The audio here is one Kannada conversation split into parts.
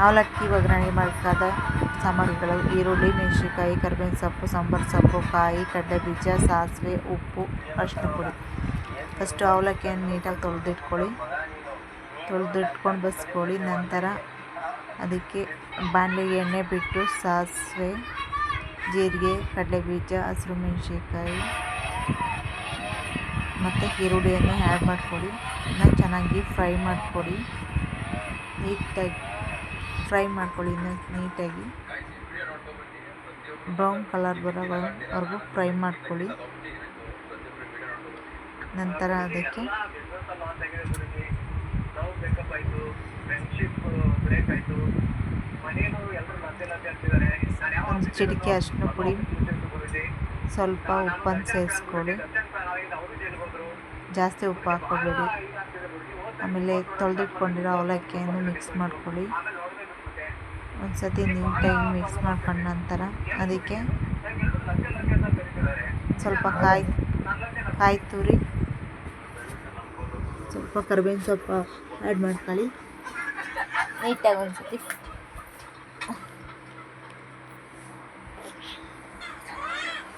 ಅವಲಕ್ಕಿ ಒಗ್ಗರಣೆಗೆ ಬೇಕಾದ ಸಾಮಗ್ರಿಗಳು: ಈರುಳ್ಳಿ, ಮೆಣಸಿನಕಾಯಿ, ಕರಿಬೇವಿನ ಸೊಪ್ಪು, ಸಾಂಬಾರು ಸೊಪ್ಪು, ಕಾಯಿ, ಕಡಲೆಬೀಜ, ಸಾಸಿವೆ, ಉಪ್ಪು, ಅರಿಶಿನ ಪುಡಿ. ಫಸ್ಟು ಅವಲಕ್ಕಿಯನ್ನು ನೀಟಾಗಿ ತೊಳೆದಿಟ್ಕೊಂಡು ಬಸ್ಕೊಳ್ಳಿ. ನಂತರ ಅದಕ್ಕೆ ಬಾಣಲೆಗೆ ಎಣ್ಣೆ ಬಿಟ್ಟು ಸಾಸಿವೆ, ಜೀರಿಗೆ, ಕಡಲೆಬೀಜ, ಹಸಿರು ಮೆಣಸಿನಕಾಯಿ ಮತ್ತು ಈರುಳ್ಳಿಯನ್ನು ಆ್ಯಡ್ ಮಾಡ್ಕೊಳ್ಳಿ. ಇದನ್ನ ಚೆನ್ನಾಗಿ ಫ್ರೈ ಮಾಡ್ಕೊಳ್ಳಿ. ನೀಟಾಗಿ ಬ್ರೌನ್ ಕಲರ್ ಬರೋವರೆಗೂ ಫ್ರೈ ಮಾಡ್ಕೊಳ್ಳಿ. ನಂತರ ಅದಕ್ಕೆ ಒಂದು ಚಿಟಿಕೆ ಅರಿಶಿನ ಪುಡಿ, ಸ್ವಲ್ಪ ಉಪ್ಪನ್ನು ಸೇರಿಸ್ಕೊಳ್ಳಿ. ಜಾಸ್ತಿ ಉಪ್ಪು ಹಾಕ್ಕೋಬೇಡಿ. ಆಮೇಲೆ ತೊಳೆದಿಟ್ಕೊಂಡಿರೋ ಅವಲಕ್ಕಿಯನ್ನು ಮಿಕ್ಸ್ ಮಾಡ್ಕೊಳ್ಳಿ. ಒಂದು ಸತಿ ನೀಟಾಗಿ ಮಿಕ್ಸ್ ಮಾಡ್ಕೊಂಡ ನಂತರ ಅದಕ್ಕೆ ಸ್ವಲ್ಪ ಕಾಯಿ ತುರಿ, ಸ್ವಲ್ಪ ಕರಿಬೇವಿನ ಸೊಪ್ಪು ಆ್ಯಡ್ ಮಾಡ್ಕೊಳ್ಳಿ. ನೀಟಾಗಿ ಒಂದು ಸತಿ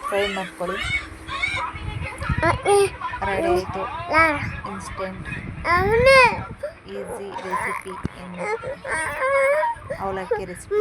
ಫ್ರೈ ಮಾಡ್ಕೊಳ್ಳಿ. ರೆಡಿ ಆಯಿತು ಇನ್ಸ್ಟೆಂಟ್ ಈಸಿ ರೆಸಿಪಿ ಅವಲಕ್ಕಿ ರೆಸಿಪಿ.